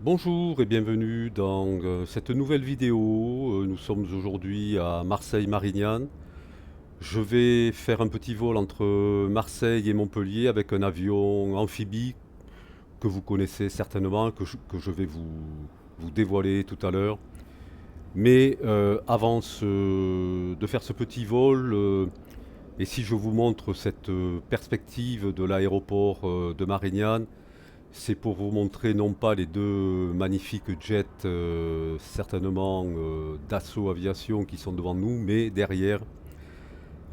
Bonjour et bienvenue dans cette nouvelle vidéo. Nous sommes aujourd'hui à Marseille-Marignane. Je vais faire un petit vol entre Marseille et Montpellier avec un avion amphibie que vous connaissez certainement, que je vais vous dévoiler tout à l'heure. Mais avant de faire ce petit vol, et si je vous montre cette perspective de l'aéroport de Marignane, c'est pour vous montrer non pas les deux magnifiques jets, certainement Dassault Aviation qui sont devant nous, mais derrière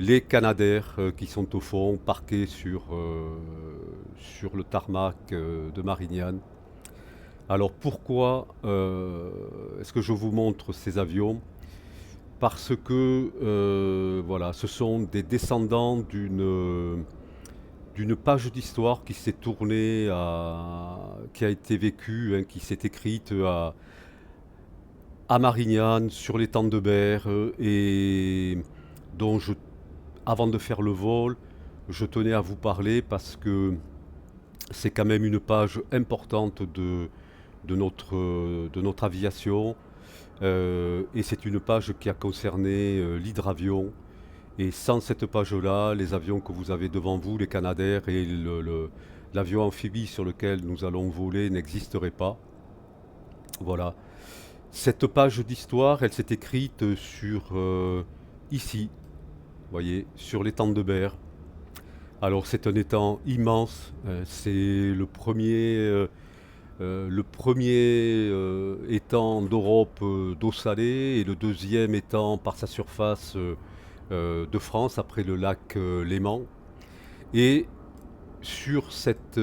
les Canadair qui sont au fond, parqués sur le tarmac de Marignane. Alors pourquoi est-ce que je vous montre ces avions? Parce que voilà, ce sont des descendants d'une page d'histoire qui s'est tournée, qui a été vécue, hein, qui s'est écrite à Marignane, sur l'étang de Berre, et dont avant de faire le vol, je tenais à vous parler parce que c'est quand même une page importante de notre aviation, et c'est une page qui a concerné l'hydravion. Et sans cette page-là, les avions que vous avez devant vous, les Canadair et l'avion amphibie sur lequel nous allons voler n'existeraient pas. Voilà. Cette page d'histoire, elle s'est écrite ici, vous voyez, sur l'étang de Berre. Alors c'est un étang immense, c'est le premier étang d'Europe d'eau salée et le deuxième étang par sa surface de France après le lac Léman. Et sur cette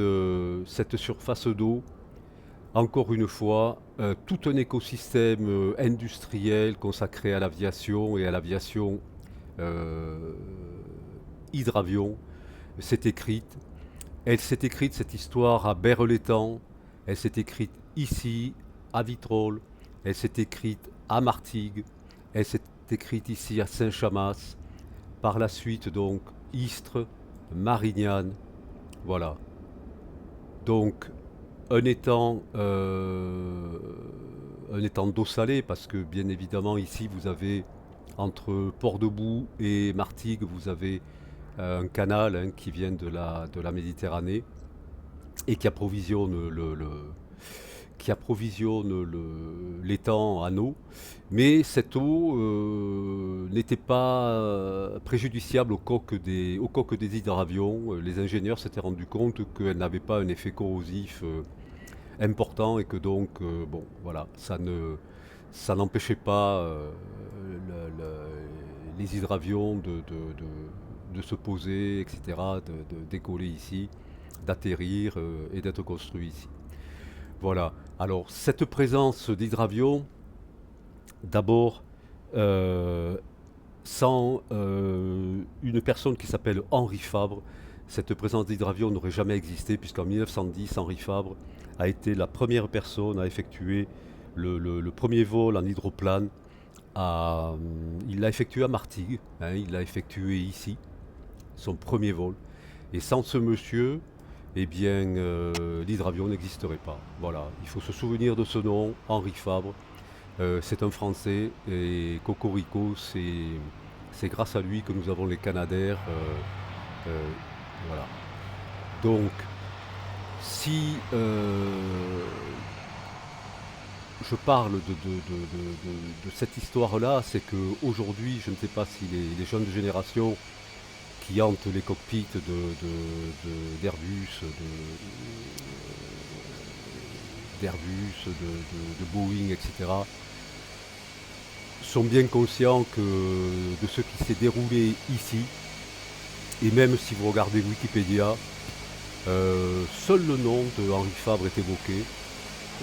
surface d'eau, encore une fois, tout un écosystème industriel consacré à l'aviation et à l'aviation euh, hydravion s'est écrite. Elle s'est écrite, cette histoire, à Berre-l'Étang. Elle s'est écrite ici, à Vitrolles. Elle s'est écrite à Martigues. Elle s'est écrite ici, à Saint-Chamas. Par la suite, donc, Istres, Marignane. Voilà. Donc, un étang, un étang d'eau salée, parce que bien évidemment, ici, vous avez, entre Port-de-Boucs et Martigues, vous avez un canal, hein, qui vient de la Méditerranée et qui approvisionne l'étang en eau. Mais cette eau n'était pas préjudiciable aux coques des hydravions. Les ingénieurs s'étaient rendus compte qu'elle n'avait pas un effet corrosif important et que donc, bon, voilà, ça n'empêchait pas les hydravions de se poser, etc., de décoller ici, d'atterrir et d'être construits ici. Voilà. Alors, cette présence d'hydravions, d'abord, euh, sans une personne qui s'appelle Henri Fabre, cette présence d'hydravion n'aurait jamais existé, puisqu'en 1910, Henri Fabre a été la première personne à effectuer le premier vol en hydroplane. Il l'a effectué à Martigues, hein, il l'a effectué ici, son premier vol. Et sans ce monsieur, eh bien, l'hydravion n'existerait pas. Voilà, il faut se souvenir de ce nom, Henri Fabre. C'est un Français et Cocorico, c'est grâce à lui que nous avons les Canadair. Euh, voilà. Donc, si je parle de cette histoire-là, c'est qu'aujourd'hui, je ne sais pas si les jeunes générations qui hantent les cockpits d'Airbus, de Boeing, etc., sont bien conscients de ce qui s'est déroulé ici. Et même si vous regardez Wikipédia, seul le nom de Henri Fabre est évoqué.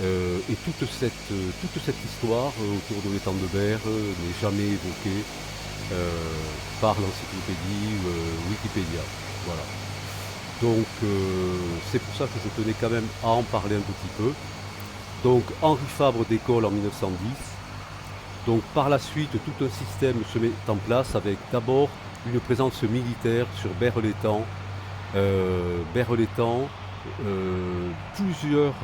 Et toute cette histoire autour de l'étang de Berre n'est jamais évoquée par l'encyclopédie Wikipédia. Voilà. Donc c'est pour ça que je tenais quand même à en parler un petit peu. Donc Henri Fabre décolle en 1910. Donc par la suite, tout un système se met en place avec d'abord une présence militaire sur Berre-l'Étang. Berre-l'Étang, plusieurs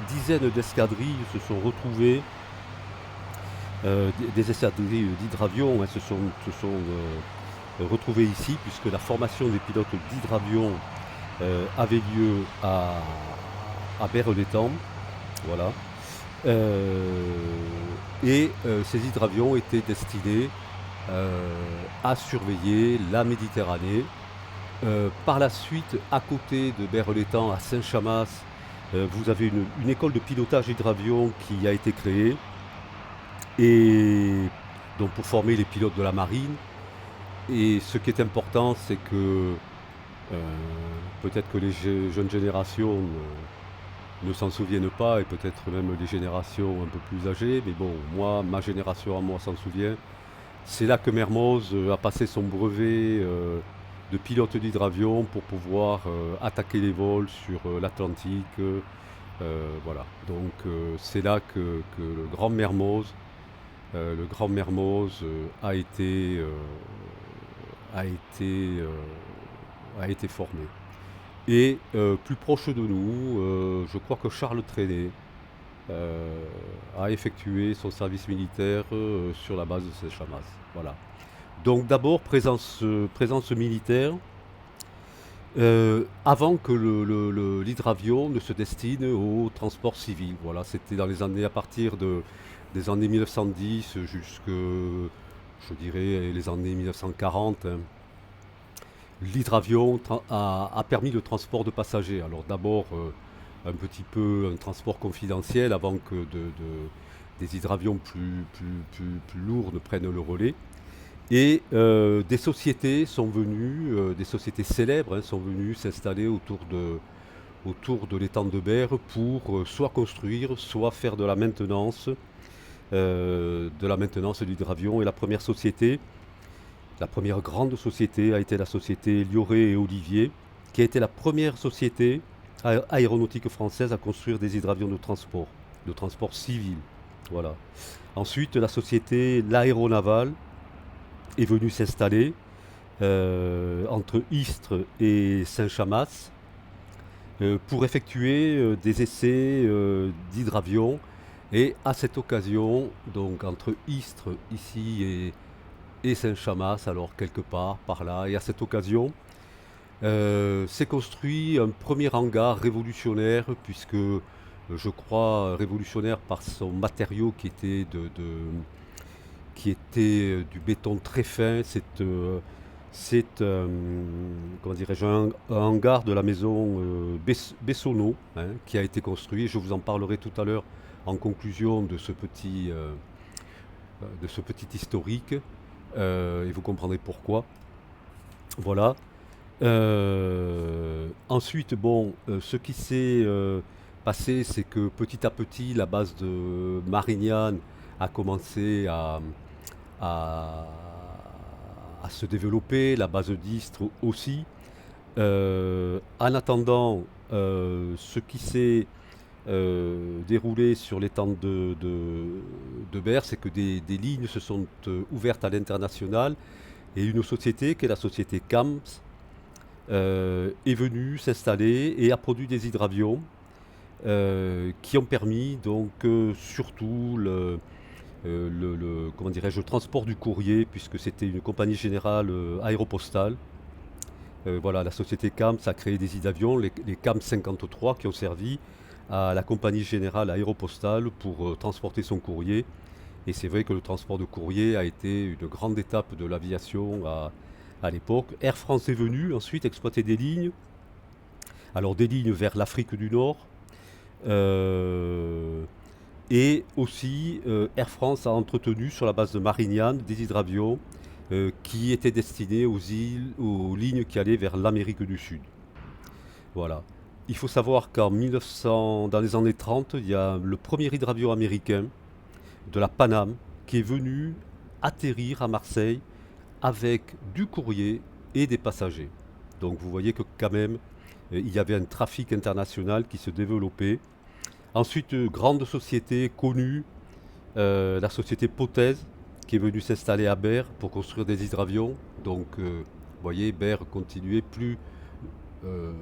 dizaines d'escadrilles se sont retrouvées, des escadrilles d'hydravions hein, se sont retrouvées ici, puisque la formation des pilotes d'hydravions avait lieu à Berre-l'Étang. Voilà. Ces hydravions étaient destinés à surveiller la Méditerranée. Par la suite, à côté de Berre-l'Étang, à Saint-Chamas, vous avez une école de pilotage hydravion qui a été créée, et donc pour former les pilotes de la marine. Et ce qui est important, c'est que peut-être que les jeunes générations ne s'en souviennent pas, et peut-être même les générations un peu plus âgées, mais bon, moi, ma génération à moi s'en souvient. C'est là que Mermoz a passé son brevet de pilote d'hydravion pour pouvoir attaquer les vols sur l'Atlantique. Voilà. Donc c'est là que le grand Mermoz a été, euh, a été formé. Et plus proche de nous, je crois que Charles Trenet euh, a effectué son service militaire sur la base de Saint-Chamas. Voilà. Donc d'abord présence militaire, avant que l'hydravion ne se destine au transport civil. Voilà, c'était dans les années à partir des années 1910 jusque, je dirais, les années 1940. Hein. L'hydravion a permis le transport de passagers. Alors d'abord un petit peu un transport confidentiel avant que des hydravions plus lourds ne prennent le relais. Et des sociétés sont venues, des sociétés célèbres hein, sont venues s'installer autour de l'étang de Berre pour soit construire, soit faire de la maintenance de l'hydravion. Et la première grande société a été la société Lioré et Olivier, qui a été la première société aéronautique française à construire des hydravions de transport civil. Voilà. Ensuite, la société L'Aéronaval est venue s'installer entre Istres et Saint-Chamas pour effectuer des essais d'hydravions. Et à cette occasion, donc entre Istres ici et Saint-Chamas, alors quelque part par là, et à cette occasion, s'est construit un premier hangar révolutionnaire, puisque je crois révolutionnaire par son matériau qui était du béton très fin. C'est comment dirais-je, un hangar de la maison Bessonneau hein, qui a été construit. Je vous en parlerai tout à l'heure en conclusion de ce petit historique, et vous comprendrez pourquoi. Voilà. Ensuite, bon, ce qui s'est passé, c'est que petit à petit, la base de Marignane a commencé à, à se développer, la base d'Istres aussi. En attendant, ce qui s'est déroulé sur l'étang de Berre, c'est que des lignes se sont ouvertes à l'international, et une société, qui est la société CAMS, est venue s'installer et a produit des hydravions qui ont permis donc surtout comment dirais-je, le transport du courrier, puisque c'était une compagnie générale aéropostale. Voilà, la société CAMS a créé des hydravions, les CAMS 53, qui ont servi à la compagnie générale aéropostale pour transporter son courrier. Et c'est vrai que le transport de courrier a été une grande étape de l'aviation à l'époque. Air France est venu ensuite exploiter des lignes. Alors des lignes vers l'Afrique du Nord. Et aussi Air France a entretenu sur la base de Marignane des hydravions qui étaient destinés aux lignes qui allaient vers l'Amérique du Sud. Voilà. Il faut savoir dans les années 30, il y a le premier hydravion américain de la Pan Am qui est venu atterrir à Marseille avec du courrier et des passagers. Donc vous voyez que quand même, il y avait un trafic international qui se développait. Ensuite, grande société connue, la société Pothèse, qui est venue s'installer à Berre pour construire des hydravions. Donc vous voyez, Berre continuait euh,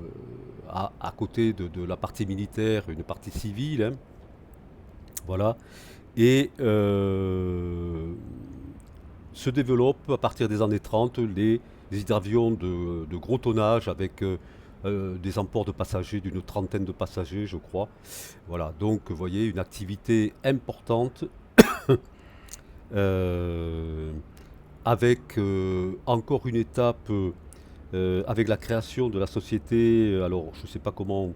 à côté de la partie militaire, une partie civile, hein, voilà, et se développent à partir des années 30 les hydravions de gros tonnage avec des emports de passagers d'une trentaine de passagers, je crois. Voilà, donc vous voyez une activité importante euh, avec encore une étape avec la création de la société. Alors je ne sais pas comment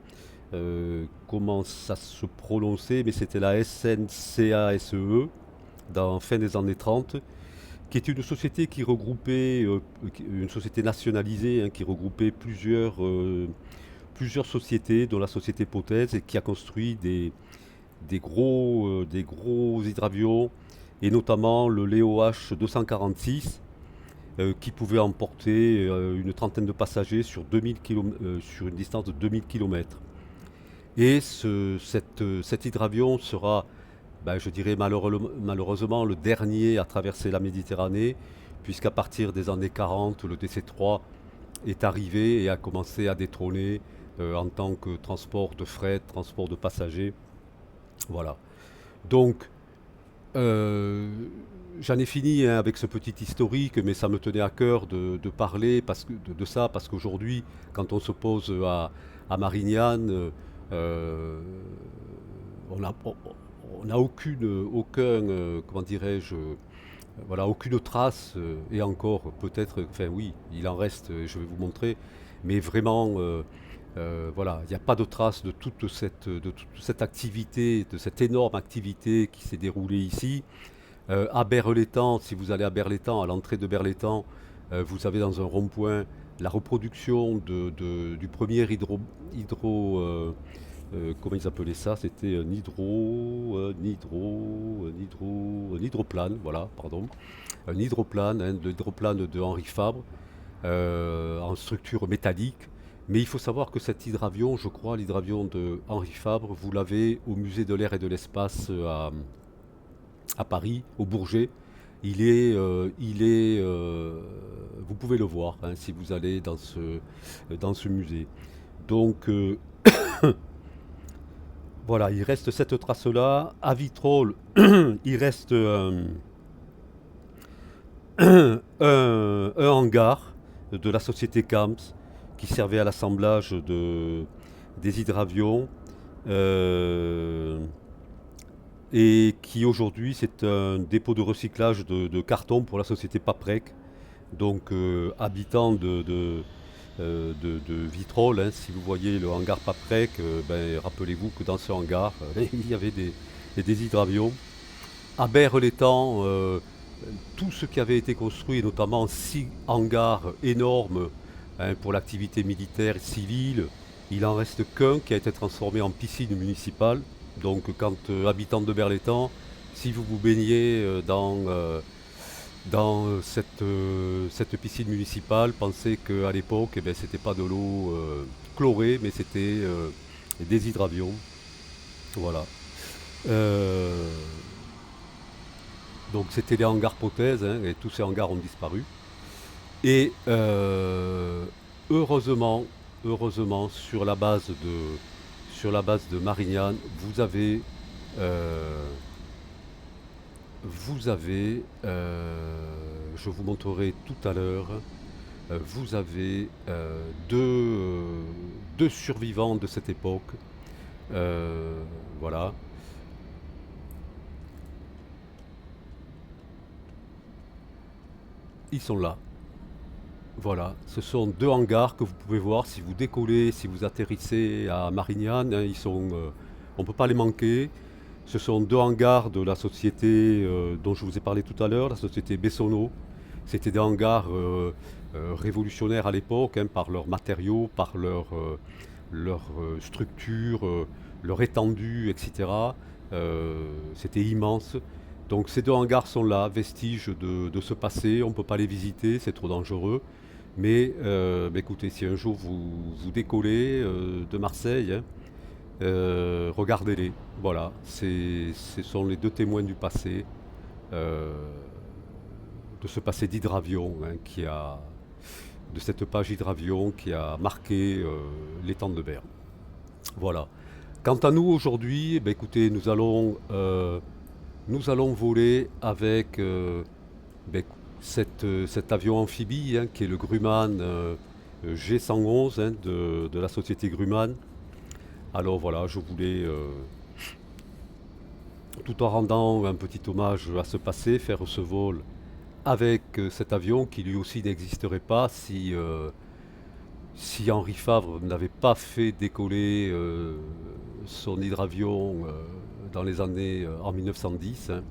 ça se prononçait, mais c'était la SNCASE dans fin des années 30, qui est une société qui regroupait, une société nationalisée, hein, qui regroupait plusieurs sociétés, dont la société Pothèse, et qui a construit des gros hydravions, et notamment le Léo H 246, qui pouvait emporter une trentaine de passagers sur, 2000 km, sur une distance de 2000 km. Et cet hydravion sera, ben, je dirais malheureusement, le dernier à traverser la Méditerranée, puisqu'à partir des années 40, le DC-3 est arrivé et a commencé à détrôner en tant que transport de fret, transport de passagers. Voilà. Donc, euh, j'en ai fini, hein, avec ce petit historique, mais ça me tenait à cœur de parler de ça, parce qu'aujourd'hui, quand on se pose à Marignane, euh, on n'a aucun, comment dirais-je, voilà, aucune trace, et encore peut-être, enfin oui, il en reste, je vais vous montrer, mais vraiment, voilà, il n'y a pas de trace de toute cette activité, de cette énorme activité qui s'est déroulée ici. À Berlétan, si vous allez à Berlétan, à l'entrée de Berlétan, vous avez dans un rond-point la reproduction du premier comment ils appelaient ça? C'était un hydroplane, voilà, pardon. Un hydroplane, hein, l'hydroplane de Henri Fabre, en structure métallique. Mais il faut savoir que cet hydravion, je crois, l'hydravion de Henri Fabre, vous l'avez au musée de l'air et de l'espace à Paris, au Bourget. Vous pouvez le voir, hein, si vous allez dans ce musée. Donc voilà, il reste cette trace-là. À Vitrolles, il reste un hangar de la société Camps qui servait à l'assemblage des hydravions, euh, et qui aujourd'hui c'est un dépôt de recyclage de carton pour la société Paprec. Donc habitant de Vitrolles, hein, si vous voyez le hangar Paprec, ben, rappelez-vous que dans ce hangar, il y avait des hydravions. À Berre-l'Étang, tout ce qui avait été construit, notamment 6 hangars énormes, hein, pour l'activité militaire et civile, il en reste qu'un qui a été transformé en piscine municipale. Donc quand habitant de Berlétan, si vous vous baignez dans cette piscine municipale, pensez qu'à l'époque, eh ben, c'était pas de l'eau chlorée, mais c'était des hydravions. Voilà. Euh, donc c'était les hangars Pothèse, hein, et tous ces hangars ont disparu. Et heureusement, heureusement, sur la base de Marignane, euh, je vous montrerai tout à l'heure, vous avez deux survivants de cette époque. Voilà, ils sont là. Voilà, ce sont deux hangars que vous pouvez voir si vous décollez, si vous atterrissez à Marignane, hein, on ne peut pas les manquer. Ce sont deux hangars de la société dont je vous ai parlé tout à l'heure, la société Bessonneau. C'était des hangars révolutionnaires à l'époque, hein, par leurs matériaux, par leur structure, leur étendue, etc. C'était immense. Donc ces deux hangars sont là, vestiges de ce passé. On ne peut pas les visiter, c'est trop dangereux. Mais écoutez, si un jour vous décollez de Marseille, hein, regardez-les. Voilà, ce sont les deux témoins du passé, euh, de ce passé d'hydravion, hein, de cette page hydravion qui a marqué les temps de Berne. Voilà. Quant à nous aujourd'hui, eh ben, écoutez, nous allons voler avec ben, cet avion amphibie hein, qui est le Grumman G111 hein, de la société Grumman. Alors voilà, je voulais, tout en rendant un petit hommage à ce passé, faire ce vol avec cet avion qui lui aussi n'existerait pas si Henri Favre n'avait pas fait décoller son hydravion dans les années en 1910. Hein.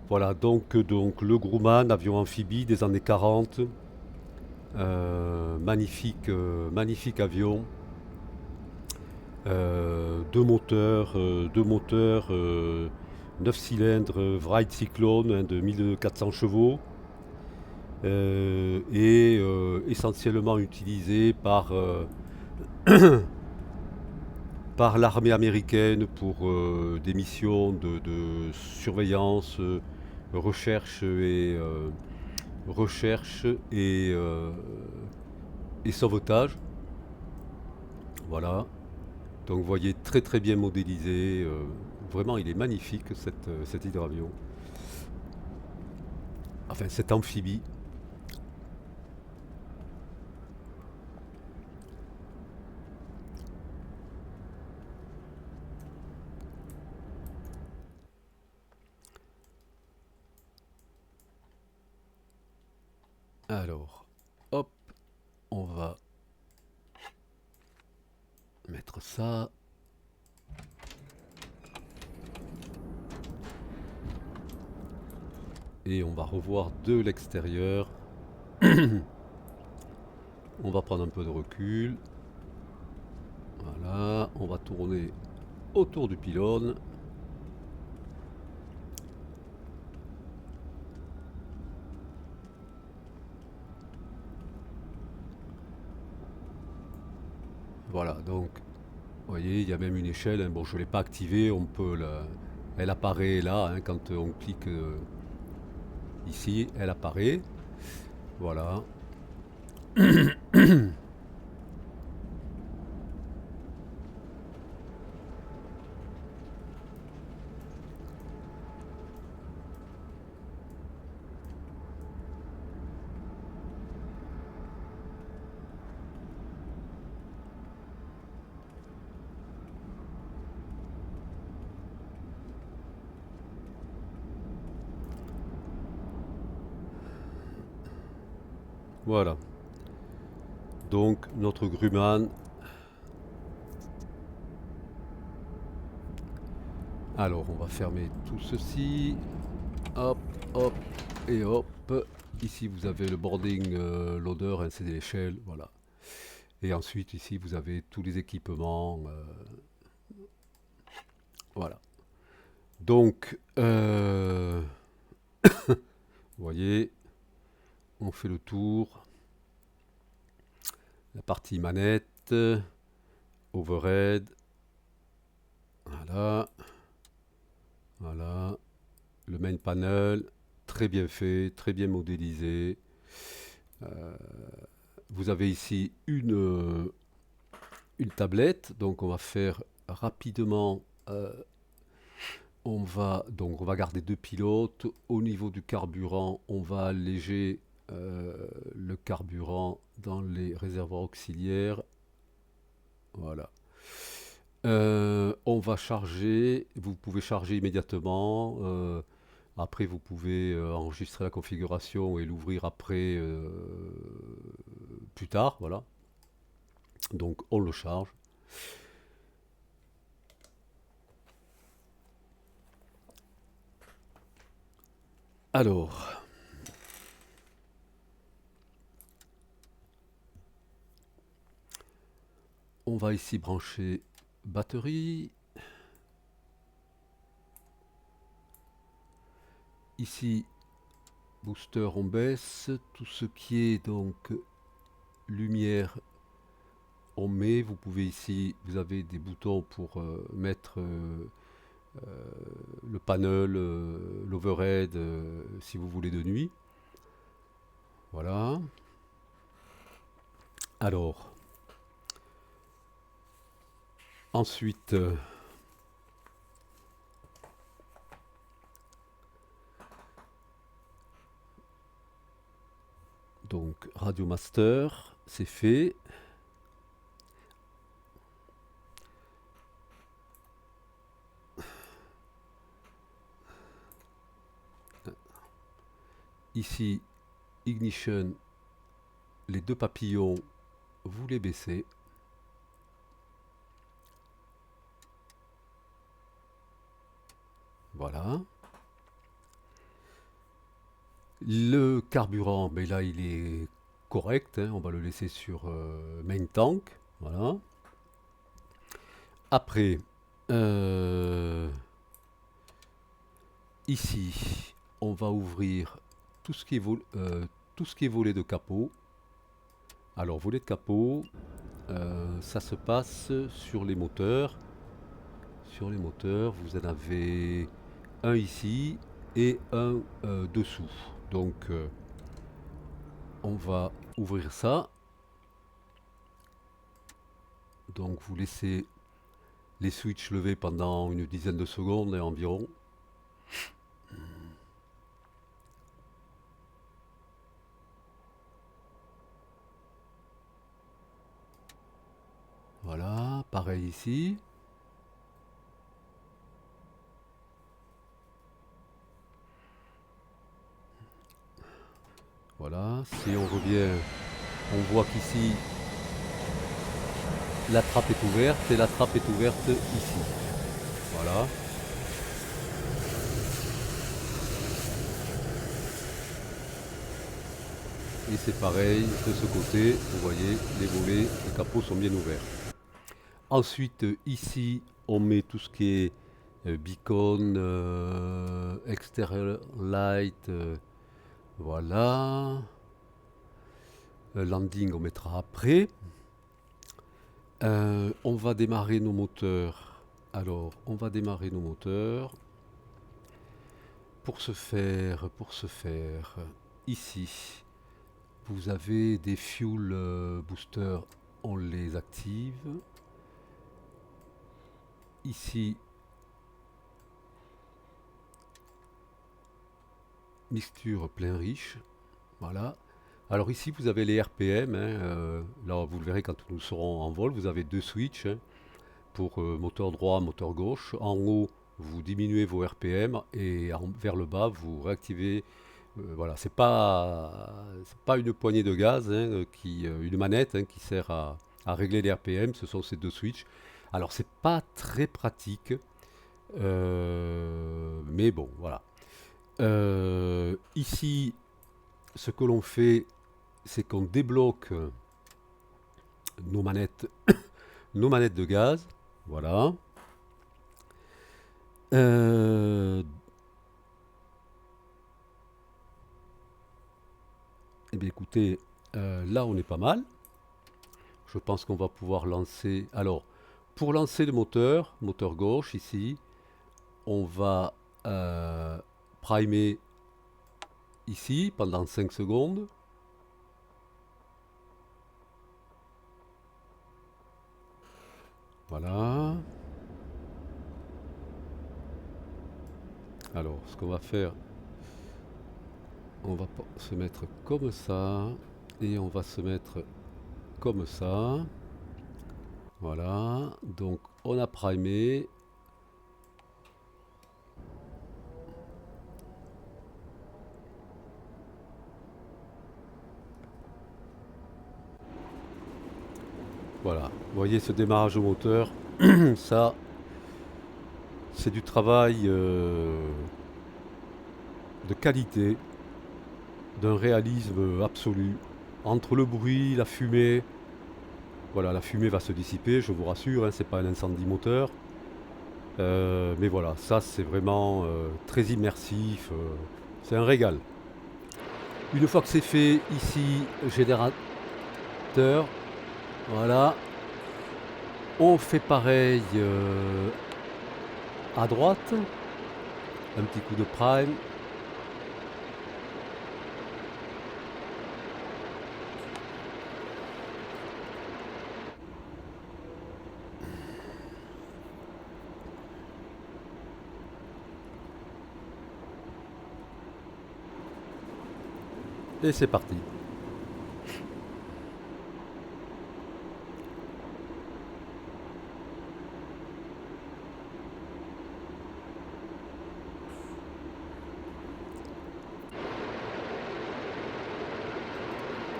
Voilà, donc le Grumman, avion amphibie des années 40, magnifique avion, deux moteurs 9 cylindres Wright Cyclone hein, de 1400 chevaux, et essentiellement utilisé par l'armée américaine pour des missions de surveillance, recherche et sauvetage. Voilà. Donc vous voyez très bien modélisé. Vraiment, il est magnifique cet hydravion. Enfin, cet amphibie. Alors, hop, on va mettre ça. Et on va revoir de l'extérieur. On va prendre un peu de recul. Voilà, on va tourner autour du pylône. Voilà, donc, vous voyez, il y a même une échelle. Hein. Bon, je ne l'ai pas activée, elle apparaît là, hein, quand on clique ici, elle apparaît. Voilà. Voilà. Donc, notre Grumman. Alors, on va fermer tout ceci. Hop, hop, et hop. Ici, vous avez le boarding loader, hein, c'est l'échelle, voilà. Et ensuite, ici, vous avez tous les équipements. Voilà. Donc, vous voyez, on fait le tour. La partie manette, overhead. Voilà. Voilà. Le main panel, très bien fait, très bien modélisé. Vous avez ici une tablette, donc on va faire rapidement. On va garder deux pilotes. Au niveau du carburant, on va alléger le carburant dans les réservoirs auxiliaires. Voilà. On va charger. Vous pouvez charger immédiatement. Après, vous pouvez enregistrer la configuration et l'ouvrir après plus tard. Voilà. Donc, on le charge. Alors, on va ici brancher batterie. Ici, booster, on baisse. Tout ce qui est donc lumière, on met. Vous pouvez ici, vous avez des boutons pour mettre le panel, l'overhead, si vous voulez de nuit. Voilà. Alors, ensuite, donc Radio Master, c'est fait. Ici, Ignition, les deux papillons, vous les baissez. Voilà. Le carburant, ben là, il est correct, hein, on va le laisser sur main tank. Voilà. Après, ici, on va ouvrir tout ce qui est, tout ce qui est volet de capot. Alors, volet de capot, ça se passe sur les moteurs. Sur les moteurs, vous en avez un ici et un dessous. Donc, on va ouvrir ça. Donc, vous laissez les switches levés pendant une dizaine de secondes environ. Voilà, pareil ici. Voilà, si on revient, on voit qu'ici, la trappe est ouverte et la trappe est ouverte ici. Voilà. Et c'est pareil de ce côté, vous voyez, les volets, les capots sont bien ouverts. Ensuite, ici, on met tout ce qui est beacon, exterior light, voilà. Landing, on mettra après. On va démarrer nos moteurs. Alors, on va démarrer nos moteurs. Pour ce faire, ici, vous avez des fuel boosters, on les active. Ici, mixture plein riche, voilà. Alors ici, vous avez les RPM, hein, là vous le verrez quand nous serons en vol, vous avez deux switches hein, pour moteur droit, moteur gauche. En haut, vous diminuez vos RPM et vers le bas, vous réactivez. Voilà, c'est pas une poignée de gaz, hein, une manette hein, qui sert à régler les RPM, ce sont ces deux switches. Alors c'est pas très pratique, mais bon, voilà. Ici, ce que l'on fait, c'est qu'on débloque nos manettes, nos manettes de gaz. Voilà. Eh bien écoutez, là on est pas mal. Je pense qu'on va pouvoir lancer. Alors, pour lancer le moteur, moteur gauche ici, on va primer ici pendant 5 secondes. Voilà. Alors, ce qu'on va faire, on va se mettre comme ça et on va se mettre comme ça. Voilà. Donc, on a primé. Voilà. Vous voyez ce démarrage au moteur. Ça, c'est du travail de qualité, d'un réalisme absolu. Entre le bruit, la fumée, voilà, la fumée va se dissiper, je vous rassure, hein, c'est pas un incendie moteur. Mais voilà, ça c'est vraiment très immersif, c'est un régal. Une fois que c'est fait, ici, générateur, voilà. On fait pareil à droite, un petit coup de prime. Et c'est parti.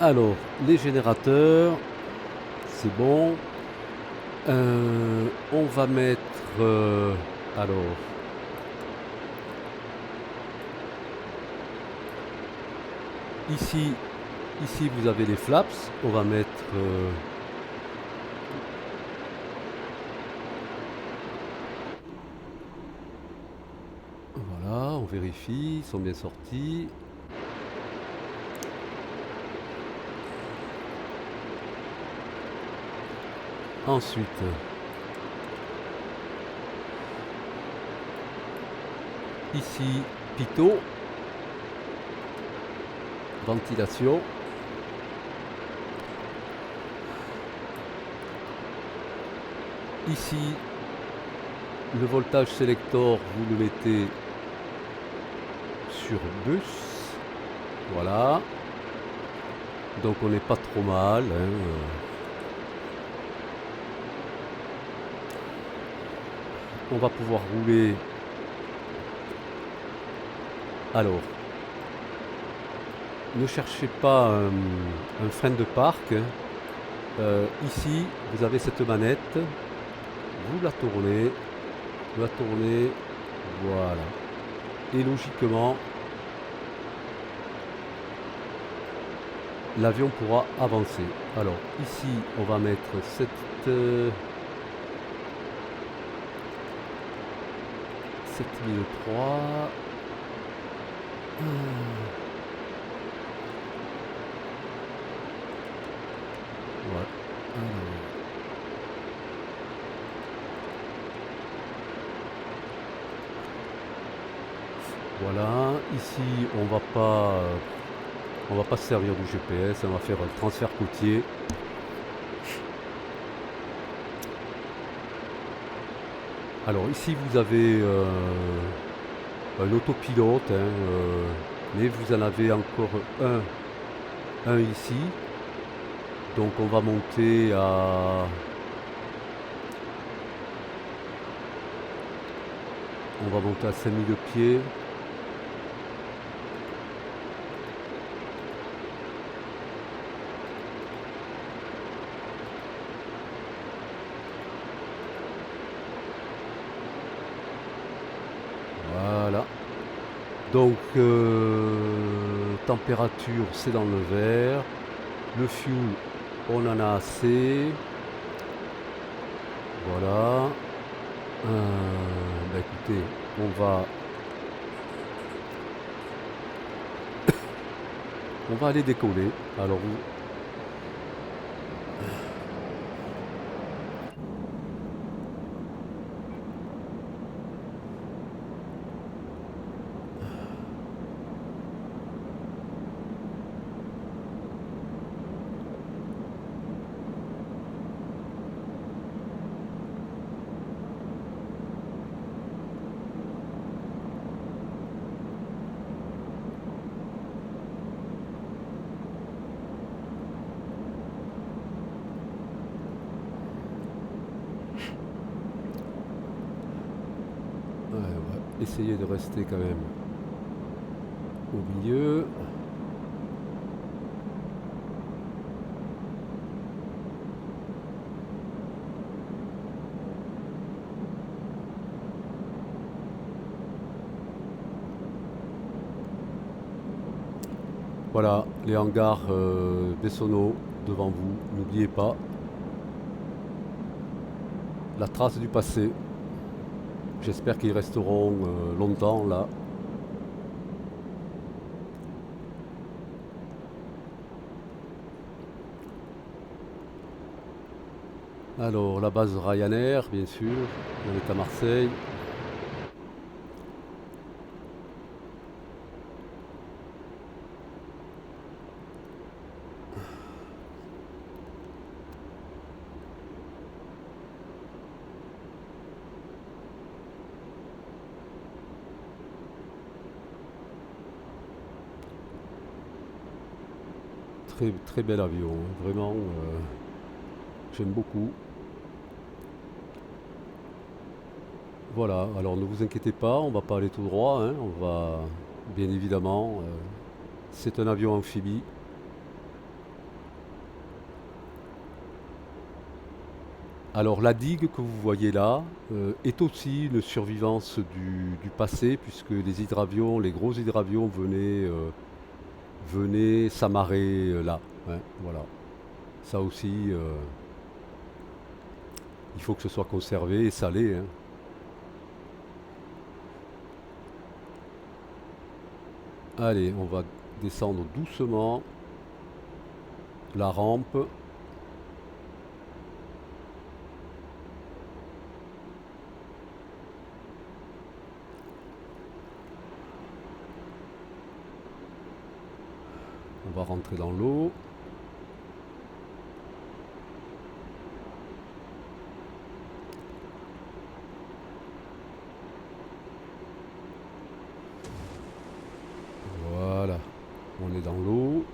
Alors, les générateurs, c'est bon. On va mettre... alors, ici vous avez les flaps. On va mettre... voilà, on vérifie, ils sont bien sortis. Ensuite, ici, pitot, ventilation. Ici, le voltage sélecteur, vous le mettez sur bus. Voilà. Donc on n'est pas trop mal, hein. On va pouvoir rouler. Alors, ne cherchez pas un frein de parc. Ici, vous avez cette manette. Vous la tournez. Voilà. Et logiquement, l'avion pourra avancer. Alors, ici, on va mettre cette... 7003. Ouais. Voilà. Ici, on va pas se servir du GPS. On va faire un transfert côtier. Alors ici, vous avez un autopilote, hein, mais vous en avez encore un ici. Donc on va monter à... On va monter à 5000 pieds. Voilà. Donc température, c'est dans le vert. Le fuel, on en a assez. Voilà. Bah écoutez, on va aller décoller. Alors ouais, on va essayer de rester quand même au milieu. Voilà, les hangars Bessonneau devant vous, n'oubliez pas. La trace du passé. J'espère qu'ils resteront longtemps là. Alors, la base Ryanair, bien sûr, on est à Marseille. très, très bel avion, hein. Vraiment, j'aime beaucoup. Voilà, alors ne vous inquiétez pas, on va pas aller tout droit, hein. On va, bien évidemment, c'est un avion amphibie. Alors la digue que vous voyez là est aussi une survivance du passé, puisque les hydravions, les gros hydravions venaient s'amarrer là, hein. Voilà, ça aussi, il faut que ce soit conservé et salé, hein. Allez, on va descendre doucement la rampe. On va rentrer dans l'eau. Voilà, on est dans l'eau.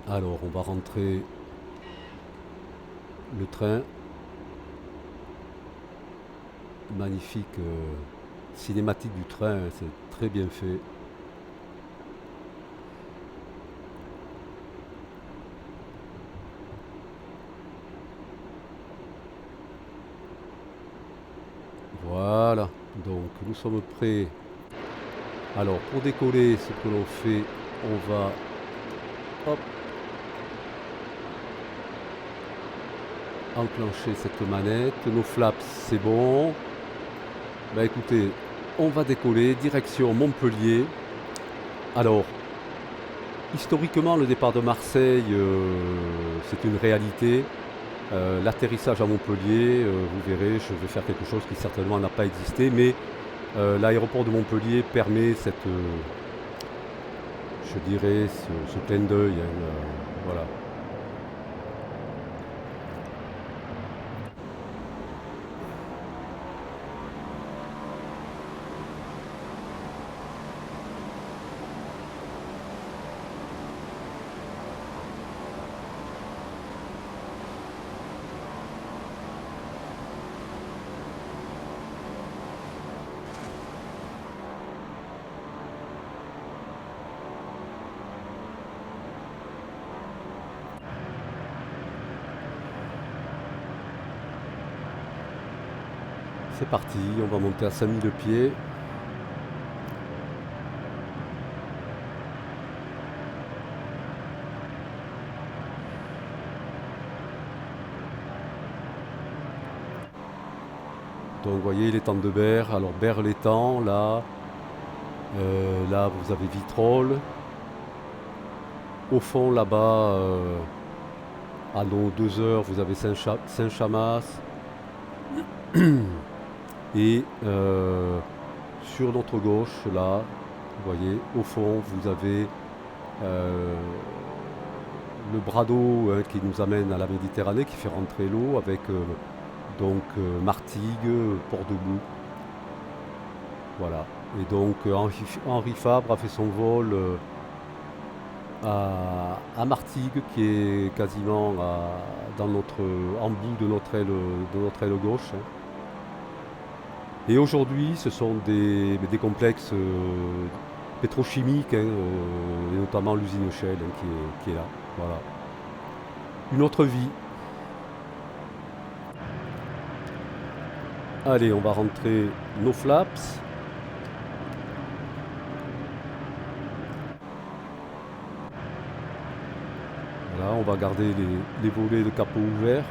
Alors, on va rentrer le train. Magnifique cinématique du train, hein, c'est très bien fait. Voilà, donc nous sommes prêts. Alors, pour décoller, ce que l'on fait, on va, hop, enclencher cette manette. Nos flaps, c'est bon. Bah écoutez, on va décoller, direction Montpellier. Alors, historiquement, le départ de Marseille, c'est une réalité. L'atterrissage à Montpellier, vous verrez, je vais faire quelque chose qui certainement n'a pas existé, mais l'aéroport de Montpellier permet cette, je dirais, ce clin d'œil, hein, voilà. C'est parti, on va monter à 5000 pieds. Donc vous voyez l'étang de Berre, alors Berre l'étang, là, là vous avez Vitrolles. Au fond là-bas, à nos 2 heures, vous avez Saint-Chamas. Et sur notre gauche, là, vous voyez, au fond, vous avez euh, le bras d'eau, hein, qui nous amène à la Méditerranée, qui fait rentrer l'eau avec Martigues, Port-de-Bouc. Voilà. Et donc Henri Fabre a fait son vol à Martigues, qui est quasiment en bout de notre aile gauche, hein. Et aujourd'hui, ce sont des complexes pétrochimiques, hein, et notamment l'usine Shell, hein, qui est là. Voilà. Une autre vie. Allez, on va rentrer nos flaps. Voilà, on va garder les volets de capot ouverts.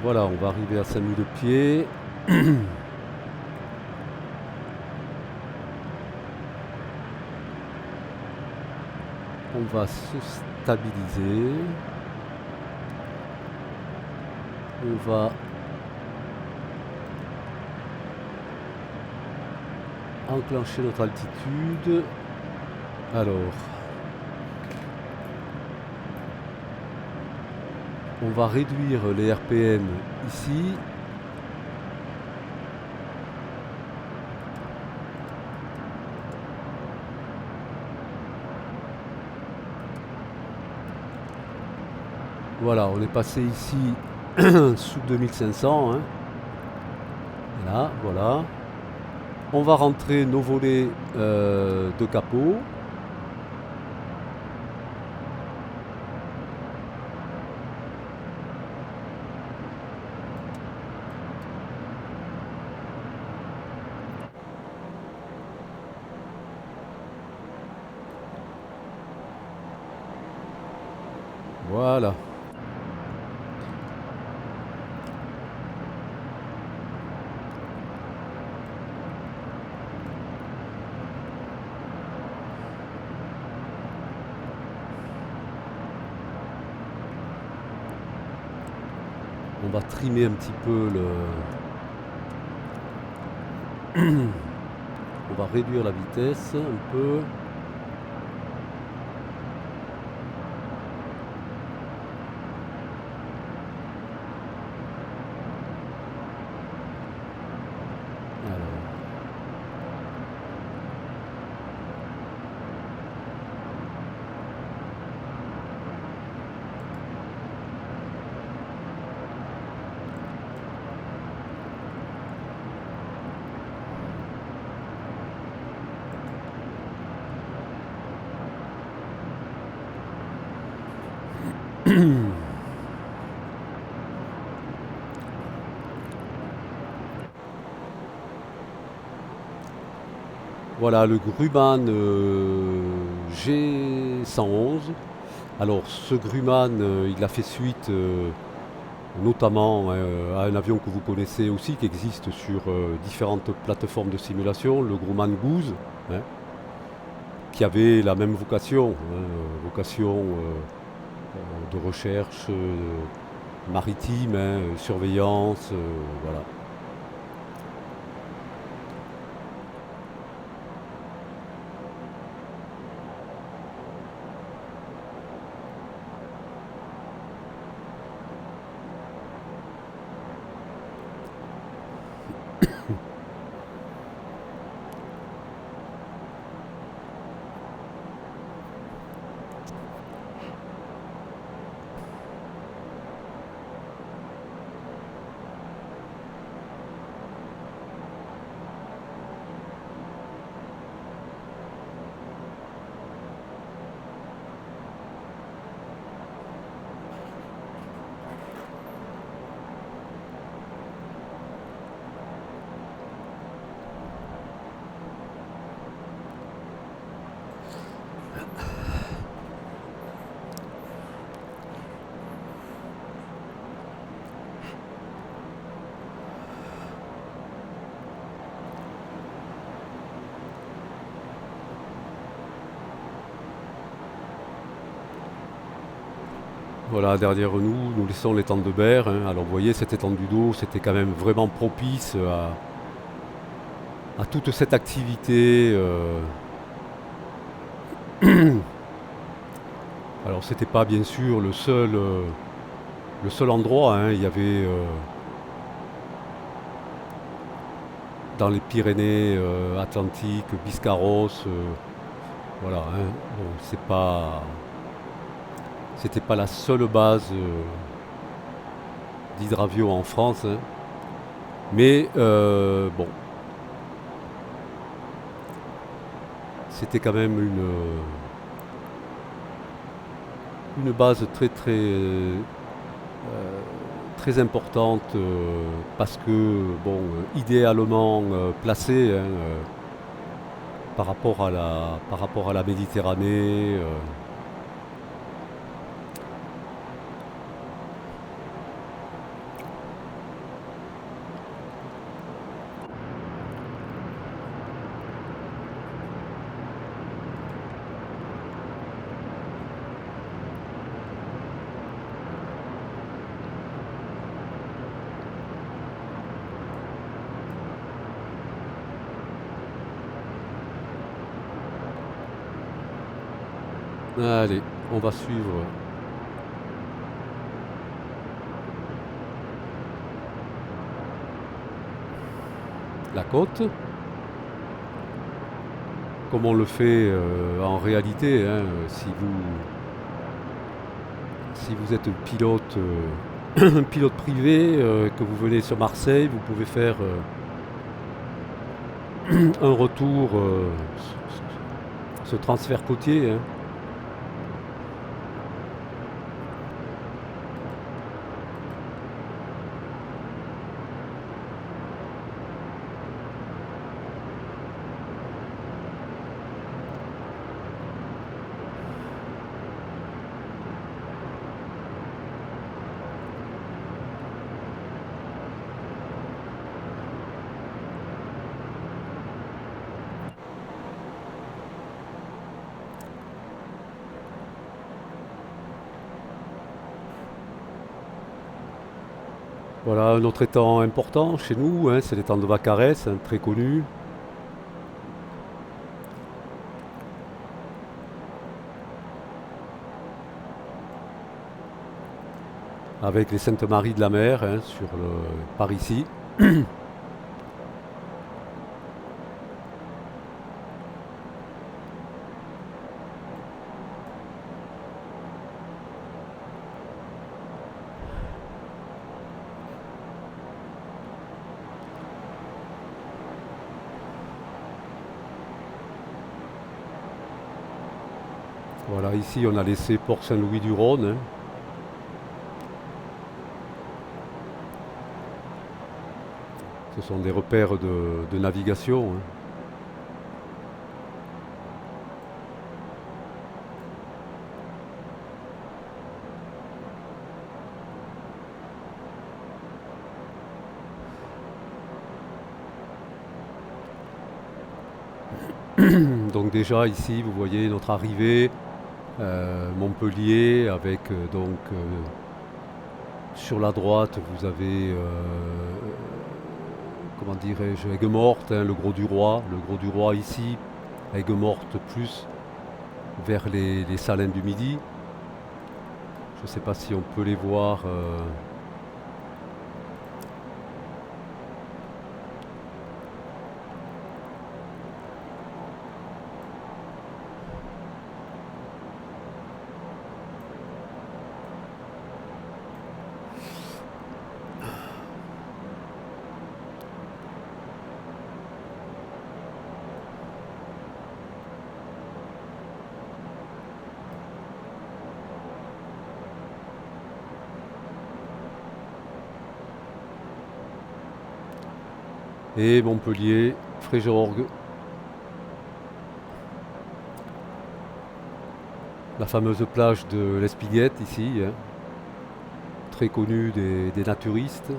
Voilà, on va arriver à 5000 pieds. On va se stabiliser. On va enclencher notre altitude. Alors, on va réduire les RPM ici. Voilà, on est passé ici sous 2500. Hein. Là, voilà. On va rentrer nos volets de capot. Voilà. On va trimer un petit peu le... On va réduire la vitesse un peu. Voilà le Grumman G111. Alors ce Grumman, il a fait suite notamment à un avion que vous connaissez aussi, qui existe sur différentes plateformes de simulation, le Grumman Goose, hein, qui avait la même vocation, hein, vocation de recherche maritime, hein, surveillance, voilà. Voilà, derrière nous, nous laissons l'étang de Berre. Hein. Alors vous voyez, cette étendue d'eau, c'était quand même vraiment propice à toute cette activité. Alors c'était pas bien sûr le seul endroit. Hein. Il y avait dans les Pyrénées Atlantiques, Biscarros. Voilà, hein. Bon, c'était pas la seule base d'Hydravio en France, hein. Mais bon, c'était quand même une base très importante parce que bon, idéalement placée, hein, par rapport à la Méditerranée. Allez, on va suivre la côte, comme on le fait en réalité, hein, si vous êtes pilote, un pilote privé, que vous venez sur Marseille, vous pouvez faire un retour, ce transfert côtier, hein. Voilà, un autre étang important chez nous, hein, c'est l'étang de Vacarès, hein, très connu, avec les Saintes Maries de la Mer, hein, par ici. Voilà, ici on a laissé Port Saint-Louis-du-Rhône, hein. Ce sont des repères de navigation, hein. Donc déjà ici vous voyez notre arrivée, Montpellier, avec sur la droite vous avez comment dirais-je, Aigues-Mortes, hein, le Gros du Roi ici, Aigues-Mortes plus vers les Salins du Midi. Je ne sais pas si on peut les voir. Et Montpellier, Fréjorgues, la fameuse plage de l'Espiguette ici, hein, très connue des naturistes.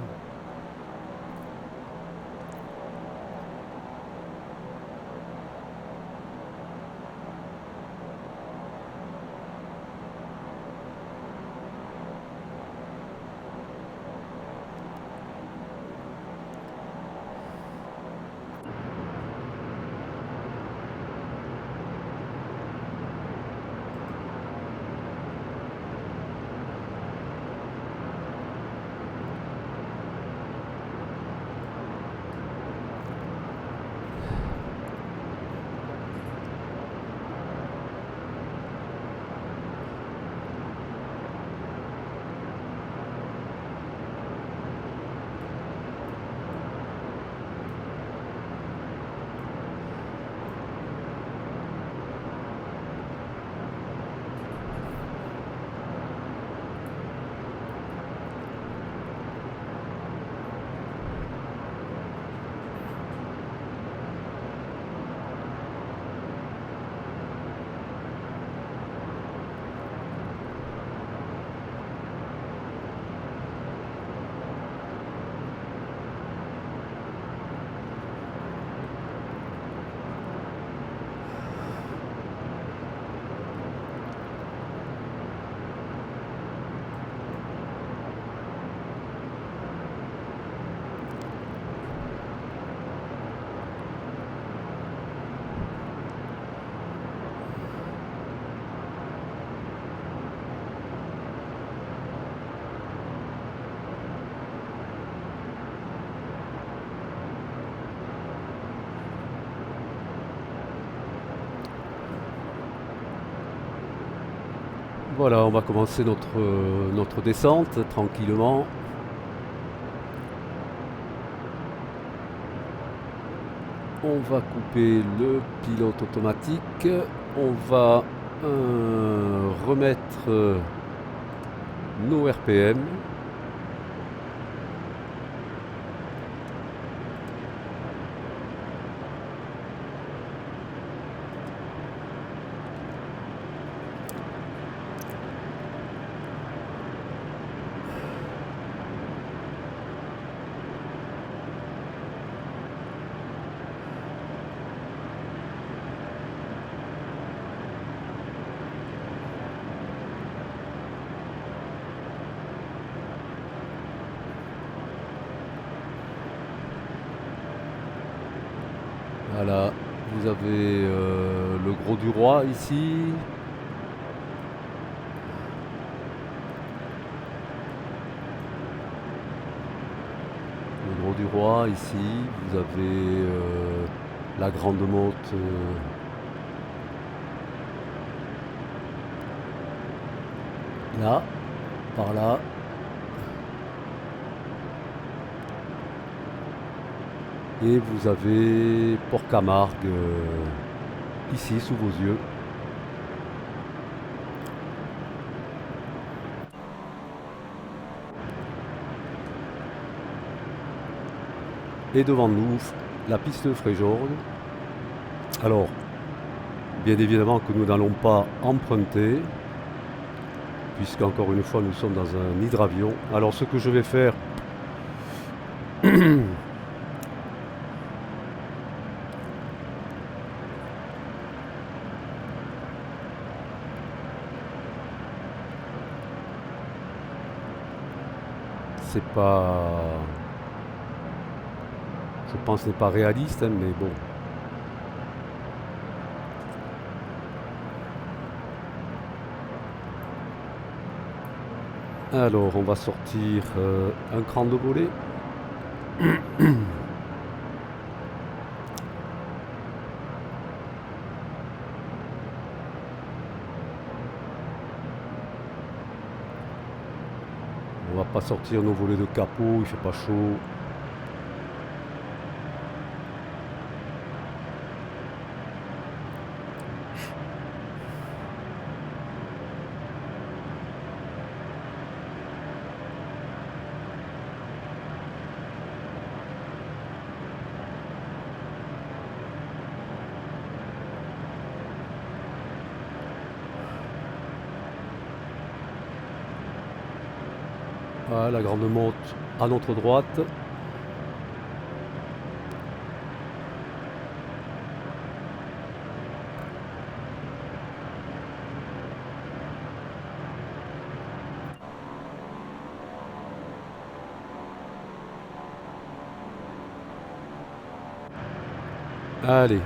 Voilà, on va commencer notre descente tranquillement. On va couper le pilote automatique. On va remettre nos RPM. Voilà, vous avez le Gros du Roi ici. Le Gros du Roi ici. Vous avez la Grande Motte. Là, par là. Et vous avez Port-Camargue ici sous vos yeux. Et devant nous, la piste de Fréjord. Alors, bien évidemment que nous n'allons pas emprunter, puisqu'encore une fois nous sommes dans un hydravion. Alors ce que je vais faire, c'est pas, je pense, n'est pas réaliste, hein, mais bon. Alors on va sortir un cran de volet. On va pas sortir nos volets de capot, il fait pas chaud. Voilà, la Grande Motte à notre droite. Allez.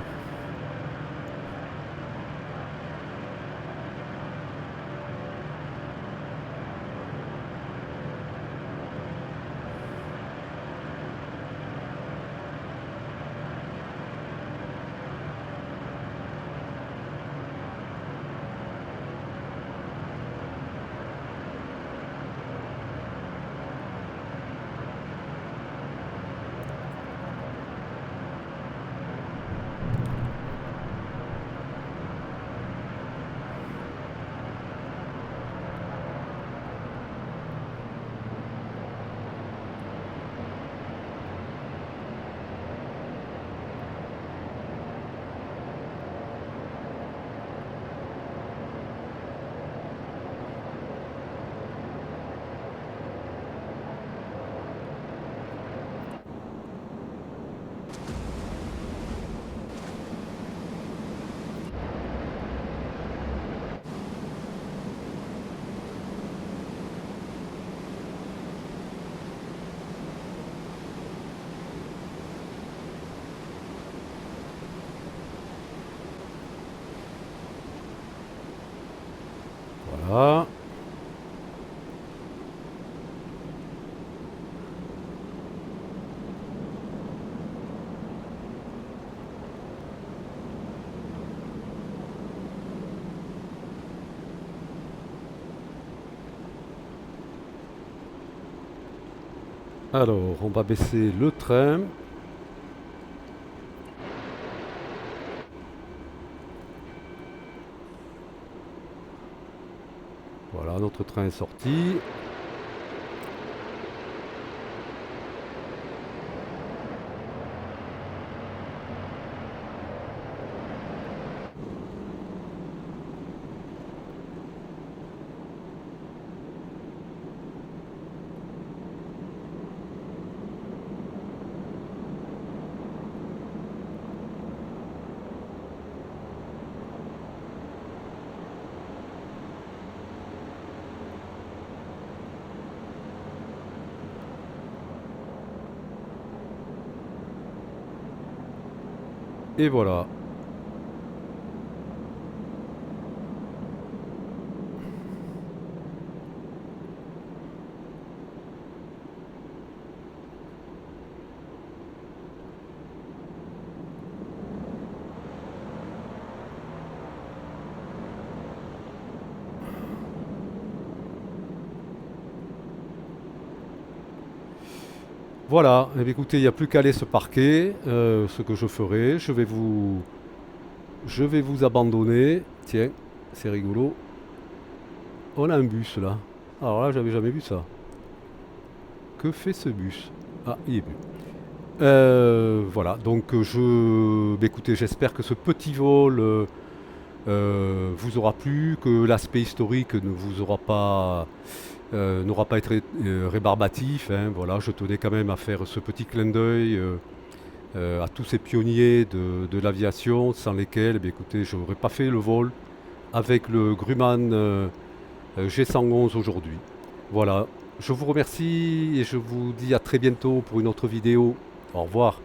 Voilà. Alors, on va baisser le train. Voilà, notre train est sorti. Et voilà. Voilà, eh bien, écoutez, il n'y a plus qu'à aller se parquer, ce que je ferai. Je vais vous abandonner. Tiens, c'est rigolo. On a un bus là. Alors là, j'avais jamais vu ça. Que fait ce bus? Ah, il est plus. Voilà, donc écoutez, j'espère que ce petit vol vous aura plu, que l'aspect historique ne vous aura pas n'aura pas été rébarbatif. Hein. Voilà, je tenais quand même à faire ce petit clin d'œil à tous ces pionniers de l'aviation, sans lesquels, eh écoutez, je n'aurais pas fait le vol avec le Grumman G111 aujourd'hui. Voilà, je vous remercie et je vous dis à très bientôt pour une autre vidéo. Au revoir.